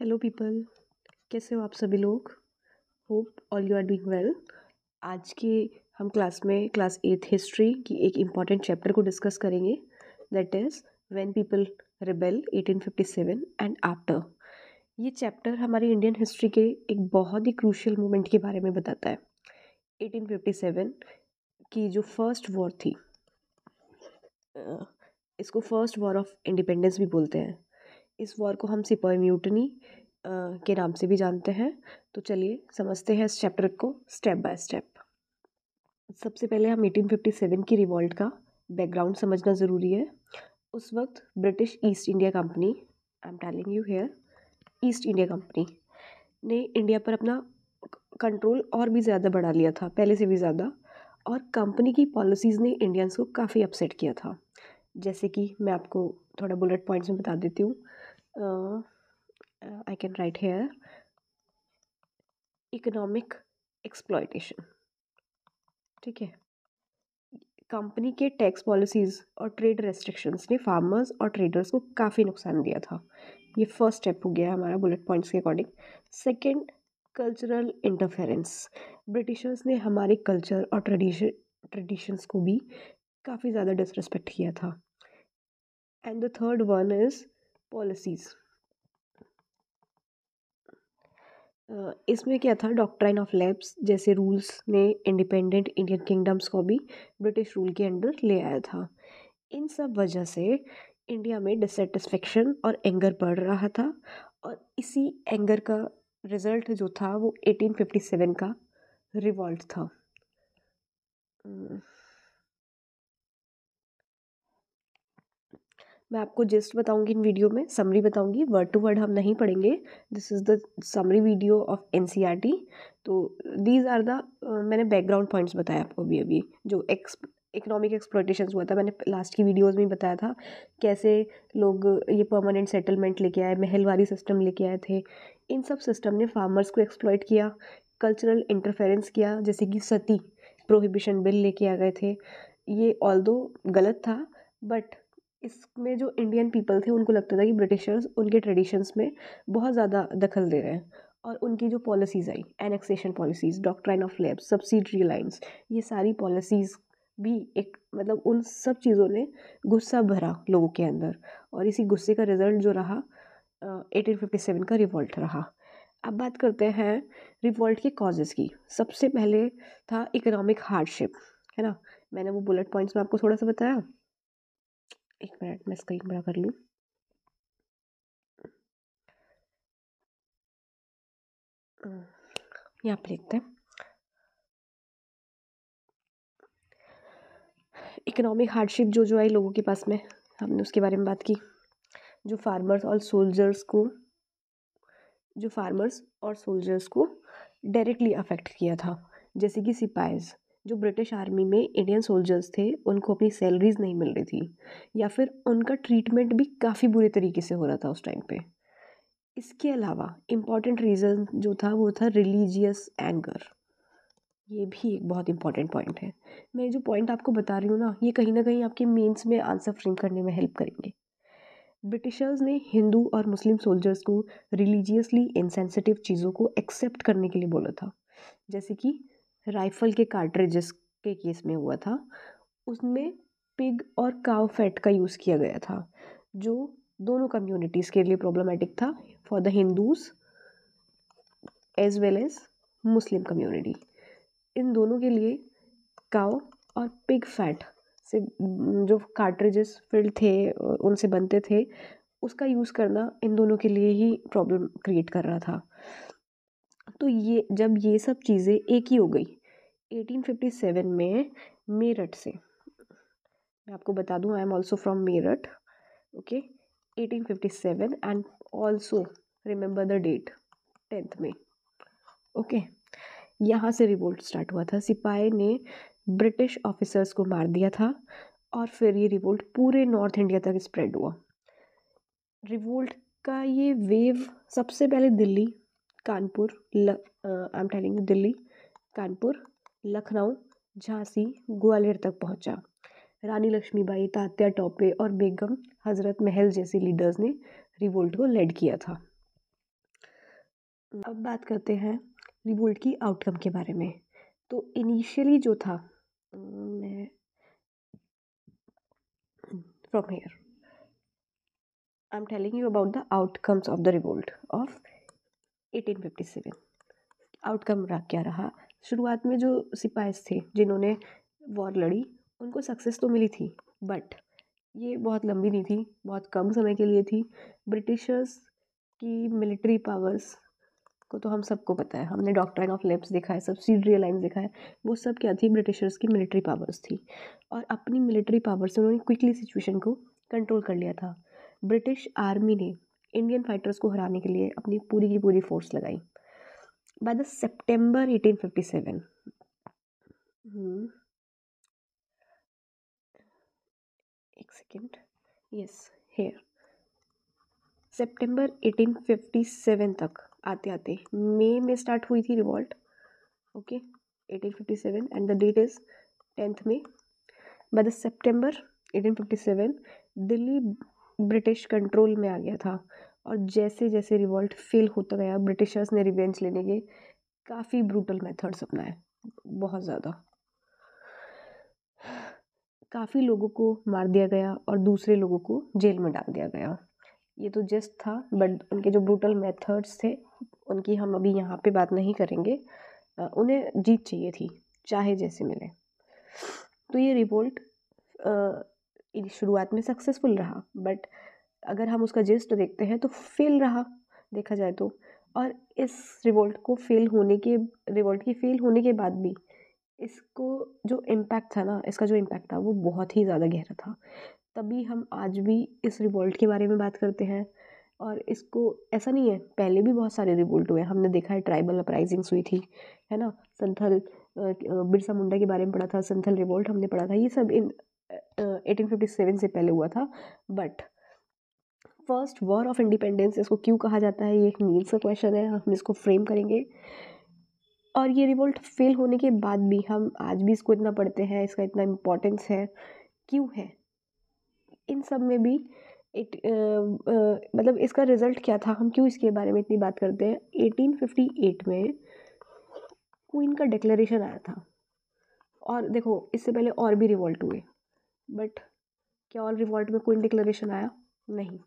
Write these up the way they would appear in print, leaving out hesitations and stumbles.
Hello people, कैसे हो आप सभी लोग? Hope all you are doing well. आज के हम क्लास 8 हिस्ट्री की एक इम्पॉर्टेंट चैप्टर को डिस्कस करेंगे, that is when people rebel 1857 and after. ये चैप्टर हमारी इंडियन हिस्ट्री के एक बहुत ही क्रूशियल मोमेंट के बारे में बताता है। 1857 की जो फर्स्ट वॉर थी, इसको फर्स्ट वॉर ऑफ इंडिपेंडेंस भी बोलते हैं। इस वॉर को हम सिपाही म्यूटनी के नाम से भी जानते हैं। तो चलिए समझते हैं इस चैप्टर को स्टेप बाय स्टेप। सबसे पहले हम 1857 की रिवॉल्ट का बैकग्राउंड समझना ज़रूरी है। उस वक्त British east India company, I am telling you here, east India company ने इंडिया पर अपना कंट्रोल और भी ज़्यादा बढ़ा लिया था, पहले से भी ज़्यादा। और कंपनी की पॉलिसीज़ ने इंडियंस को काफ़ी अपसेट किया था। जैसे कि मैं आपको थोड़ा बुलेट पॉइंट्स में बता देती हूँ। I can write here economic exploitation. ठीक है, कंपनी के टैक्स पॉलिसीज़ और ट्रेड रेस्ट्रिक्शंस ने फार्मर्स और ट्रेडर्स को काफ़ी नुकसान दिया था। ये फर्स्ट स्टेप हो गया हमारा बुलेट पॉइंट्स के according. Second, cultural interference. Britishers ने हमारे कल्चर और ट्रेडिशंस को भी काफ़ी ज़्यादा डिसरिस्पेक्ट किया था। And the third one is policies. इसमें क्या था, डॉक्ट्राइन ऑफ लैब्स जैसे रूल्स ने इंडिपेंडेंट इंडियन किंगडम्स को भी ब्रिटिश रूल के अंडर ले आया था। इन सब वजह से इंडिया में डिससेटिस्फेक्शन और एंगर बढ़ रहा था, और इसी एंगर का रिजल्ट जो था वो 1857 का रिवॉल्ट था। मैं आपको जिस्ट बताऊंगी इन वीडियो में, समरी बताऊंगी, वर्ड टू वर्ड हम नहीं पढ़ेंगे। This is the summary video of NCERT. तो दीज आर द मैंने बैकग्राउंड पॉइंट्स बताया आपको अभी जो इकोनॉमिक एक्सप्लॉयटेशन हुआ था। मैंने लास्ट की वीडियोस में बताया था कैसे लोग ये परमानेंट सेटलमेंट लेके आए, महलवारी सिस्टम लेके आए थे। इन सब सिस्टम ने फार्मर्स को एक्सप्लॉयट किया, कल्चरल इंटरफेरेंस किया, जैसे कि सती प्रोहिबिशन बिल लेके आ गए थे। ये ऑल्दो गलत था, बट इसमें जो इंडियन पीपल थे उनको लगता था कि ब्रिटिशर्स उनके ट्रेडिशंस में बहुत ज़्यादा दखल दे रहे हैं। और उनकी जो policies I, annexation policies, doctrine of labs, subsidiary lines, ये सारी पॉलिसीज़ भी एक मतलब उन सब चीज़ों ने गुस्सा भरा लोगों के अंदर, और इसी गुस्से का रिजल्ट जो रहा 1857 का रिवॉल्ट रहा। अब बात करते हैं रिवॉल्ट के कॉजेज़ की। सबसे पहले था इकोनॉमिक हार्डशिप, है ना। मैंने वो बुलेट पॉइंट्स में आपको थोड़ा सा बताया। एक मिनट, मैं स्क्रीन बड़ा कर लूँ। यहाँ पे लिखते हैं इकोनॉमिक हार्डशिप जो आई लोगों के पास में, हमने उसके बारे में बात की। जो फार्मर्स और सोल्जर्स को डायरेक्टली अफेक्ट किया था, जैसे कि सिपाहीज। जो ब्रिटिश आर्मी में इंडियन सोल्जर्स थे उनको अपनी सैलरीज नहीं मिल रही थी, या फिर उनका ट्रीटमेंट भी काफ़ी बुरे तरीके से हो रहा था उस टाइम पे। इसके अलावा इम्पॉर्टेंट रीज़न जो था वो था रिलीजियस एंगर। ये भी एक बहुत इंपॉर्टेंट पॉइंट है। मैं जो पॉइंट आपको बता रही हूँ ना, ये कहीं ना कहीं आपके मेंस में आंसर फ्रेम करने में हेल्प करेंगे। ब्रिटिशर्स ने हिंदू और मुस्लिम सोल्जर्स को रिलीजियसली इनसेंसिटिव चीज़ों को एक्सेप्ट करने के लिए बोला था, जैसे कि राइफल के कार्ट्रिजेस के केस में हुआ था। उसमें पिग और काव फैट का यूज़ किया गया था, जो दोनों कम्युनिटीज़ के लिए प्रॉब्लमेटिक था, for the Hindus as well as Muslim community. इन दोनों के लिए काव और पिग फैट से जो कार्ट्रिजेस फिल्ड थे उनसे बनते थे, उसका यूज़ करना इन दोनों के लिए ही प्रॉब्लम क्रिएट कर रहा था। तो ये जब ये सब चीज़ें एक ही हो गई 1857 में मेरठ से, मैं आपको बता दूं I am also from Meerut, okay. 1857 and also remember the date 10th में, ओके। यहाँ से रिवोल्ट स्टार्ट हुआ था। सिपाही ने ब्रिटिश ऑफिसर्स को मार दिया था, और फिर ये रिवोल्ट पूरे नॉर्थ इंडिया तक स्प्रेड हुआ। रिवोल्ट का ये वेव सबसे पहले Delhi, Kanpur, I am telling Delhi, Kanpur, Lucknow, Jhansi, Gwalior तक पहुंचा। रानी लक्ष्मीबाई, तात्या टोपे और बेगम हजरत महल जैसे लीडर्स ने रिवोल्ट को लीड किया था। अब बात करते हैं रिवोल्ट की आउटकम के बारे में। तो इनिशियली जो था, मैं from here I am telling you about the outcomes of the revolt of 1857। Outcome क्या रहा? शुरुआत में जो सिपाहीस थे जिन्होंने वॉर लड़ी, उनको सक्सेस तो मिली थी, बट ये बहुत लंबी नहीं थी, बहुत कम समय के लिए थी। ब्रिटिशर्स की मिलिट्री पावर्स को तो हम सबको पता है, हमने डॉक्ट्राइन ऑफ लेब्स देखा है, सब्सिडरी अलायंस देखा है, वो सब क्या थी? ब्रिटिशर्स की मिलिट्री पावर्स थी। और अपनी मिलिट्री पावर से उन्होंने क्विकली सिचुएशन को कंट्रोल कर लिया था। ब्रिटिश आर्मी ने इंडियन फाइटर्स को हराने के लिए अपनी पूरी की पूरी फोर्स लगाई। बाय द सितंबर 1857, एक सेकेंड, यस, हेयर, सितंबर 1857 तक आते आते मई में स्टार्ट हुई थी revolt. Okay, 1857 and the date is 10th May। By the September 1857 Delhi British control में आ गया था। और जैसे जैसे रिवॉल्ट फेल होता गया, ब्रिटिशर्स ने रिवेंज लेने के काफ़ी ब्रूटल मेथड्स अपनाए, बहुत ज़्यादा। काफ़ी लोगों को मार दिया गया और दूसरे लोगों को जेल में डाल दिया गया। ये तो जस्ट था, बट उनके जो ब्रूटल मेथड्स थे उनकी हम अभी यहाँ पे बात नहीं करेंगे। उन्हें जीत चाहिए थी, चाहे जैसे मिले। तो ये रिवोल्ट शुरुआत में सक्सेसफुल रहा, बट अगर हम उसका जिस्ट देखते हैं तो फेल रहा, देखा जाए तो। और इस रिवोल्ट की फेल होने के बाद भी इसको जो इम्पैक्ट था ना, इसका जो इम्पैक्ट था वो बहुत ही ज़्यादा गहरा था। तभी हम आज भी इस रिवोल्ट के बारे में बात करते हैं। और इसको ऐसा नहीं है, पहले भी बहुत सारे रिवोल्ट हुए, हमने देखा है ट्राइबल अपराइजिंग्स हुई थी, है ना। संथल बिरसा मुंडा के बारे में पढ़ा था, संथल रिवोल्ट हमने पढ़ा था, ये सब इन 1857 से पहले हुआ था। But first war of independence इसको क्यों कहा जाता है, ये एक मीन्स का क्वेश्चन है, हम इसको फ्रेम करेंगे। और ये रिवोल्ट फेल होने के बाद भी हम आज भी इसको इतना पढ़ते हैं, इसका इतना इम्पोर्टेंस है, क्यों है? इन सब में भी एक मतलब इसका रिजल्ट क्या था, हम क्यों इसके बारे में इतनी बात करते हैं? 1858 में क्वीन का डिक्लेरेशन आया था। और देखो, इससे पहले और भी रिवॉल्ट हुए, बट क्या और रिवॉल्ट में क्वीन डिक्लेरेशन आया? नहीं।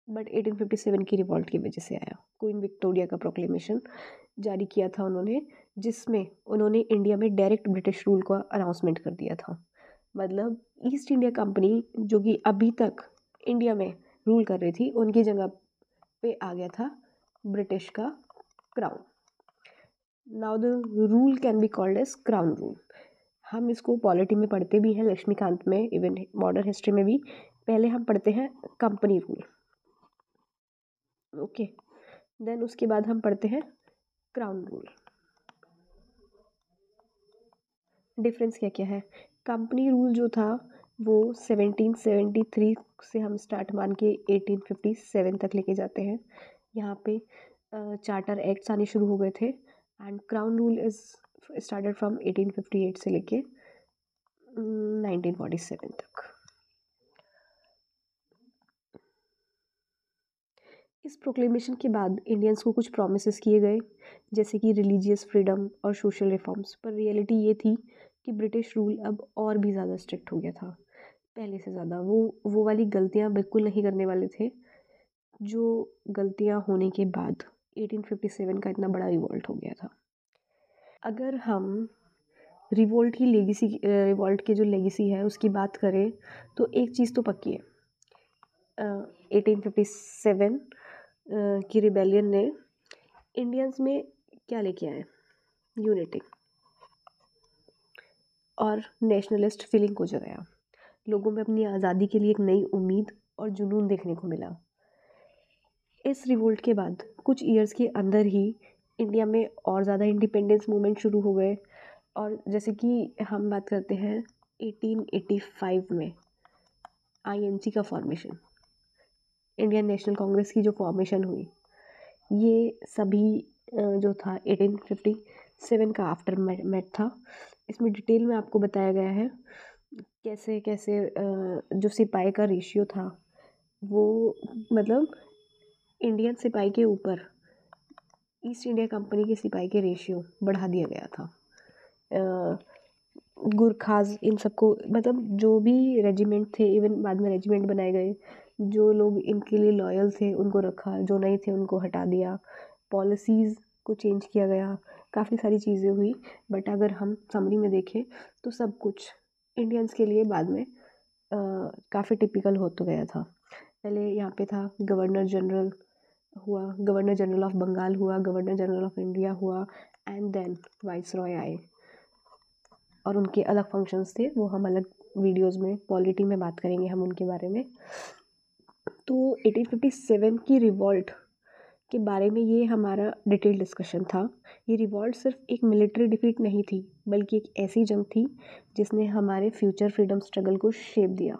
बट 1857 की रिवॉल्ट की वजह से आया। क्वीन विक्टोरिया का प्रोक्लेमेशन जारी किया था उन्होंने, जिसमें उन्होंने इंडिया में डायरेक्ट ब्रिटिश रूल का अनाउंसमेंट कर दिया था। मतलब ईस्ट इंडिया कंपनी, जो कि अभी तक इंडिया में रूल कर रही थी, उनकी जगह पे आ गया था ब्रिटिश का crown. Now the rule can be called as crown rule. हम इसको पॉलिटी में पढ़ते भी हैं, लक्ष्मीकांत में, इवन मॉडर्न हिस्ट्री में भी। पहले हम पढ़ते हैं कंपनी रूल, ओके, देन उसके बाद हम पढ़ते हैं क्राउन रूल। डिफरेंस क्या क्या है? कंपनी रूल जो था वो 1773 से हम स्टार्ट मान के 1857 तक लेके जाते हैं। यहाँ पे चार्टर एक्ट्स आने शुरू हो गए थे। And crown rule is started from 1858 से लेके 1947 तक। इस प्रोक्लेमेशन के बाद इंडियंस को कुछ प्रोमिस किए गए, जैसे कि रिलीजियस फ्रीडम और सोशल रिफॉर्म्स। पर रियलिटी ये थी कि ब्रिटिश रूल अब और भी ज़्यादा स्ट्रिक्ट हो गया था, पहले से ज़्यादा। वो वाली गलतियाँ बिल्कुल नहीं करने वाले थे, जो गलतियाँ होने के बाद 1857 का इतना बड़ा रिवॉल्ट हो गया था। अगर हम रिवॉल्ट की जो लेगेसी है उसकी बात करें, तो एक चीज़ तो पक्की है, 1857 की रिबेलियन ने इंडियंस में क्या लेके आए? यूनिटी और नेशनलिस्ट फीलिंग को जगाया। लोगों में अपनी आज़ादी के लिए एक नई उम्मीद और जुनून देखने को मिला। इस रिवोल्ट के बाद कुछ ईयर्स के अंदर ही इंडिया में और ज़्यादा इंडिपेंडेंस मूवमेंट शुरू हो गए। और जैसे कि हम बात करते हैं 1885 में आईएनसी का फॉर्मेशन, इंडियन नेशनल कांग्रेस की जो फॉर्मेशन हुई, ये सभी जो था 1857 का आफ्टर मैट था। इसमें डिटेल में आपको बताया गया है कैसे कैसे जो सिपाही का रेशियो था वो, मतलब इंडियन सिपाही के ऊपर ईस्ट इंडिया कंपनी के सिपाही के रेशियो बढ़ा दिया गया था। गुरखाज इन सबको, मतलब जो भी रेजिमेंट थे, इवन बाद में रेजिमेंट बनाए गए, जो लोग इनके लिए लॉयल थे उनको रखा, जो नहीं थे उनको हटा दिया, पॉलिसीज़ को चेंज किया गया, काफ़ी सारी चीज़ें हुई। बट अगर हम समरी में देखें तो सब कुछ इंडियंस के लिए बाद में काफ़ी टिपिकल हो तो गया था। पहले यहाँ पे था गवर्नर जनरल हुआ, गवर्नर जनरल ऑफ बंगाल हुआ, गवर्नर जनरल ऑफ इंडिया हुआ, एंड देन वाइसरॉय आए और उनके अलग फंक्शंस थे, वो हम अलग वीडियोज़ में पॉलिटी में बात करेंगे हम उनके बारे में। तो 1857 की रिवॉल्ट के बारे में ये हमारा डिटेल डिस्कशन था। ये रिवॉल्ट सिर्फ एक मिलिट्री डिफीट नहीं थी, बल्कि एक ऐसी जंग थी जिसने हमारे फ्यूचर फ्रीडम स्ट्रगल को शेप दिया।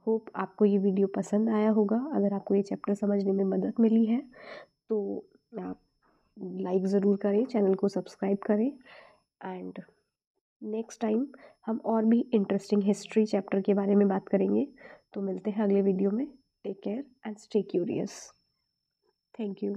होप आपको ये वीडियो पसंद आया होगा। अगर आपको ये चैप्टर समझने में मदद मिली है तो आप लाइक ज़रूर करें, चैनल को सब्सक्राइब करें, एंड नेक्स्ट टाइम हम और भी इंटरेस्टिंग हिस्ट्री चैप्टर के बारे में बात करेंगे। तो मिलते हैं अगले वीडियो में। Take care and stay curious. Thank you.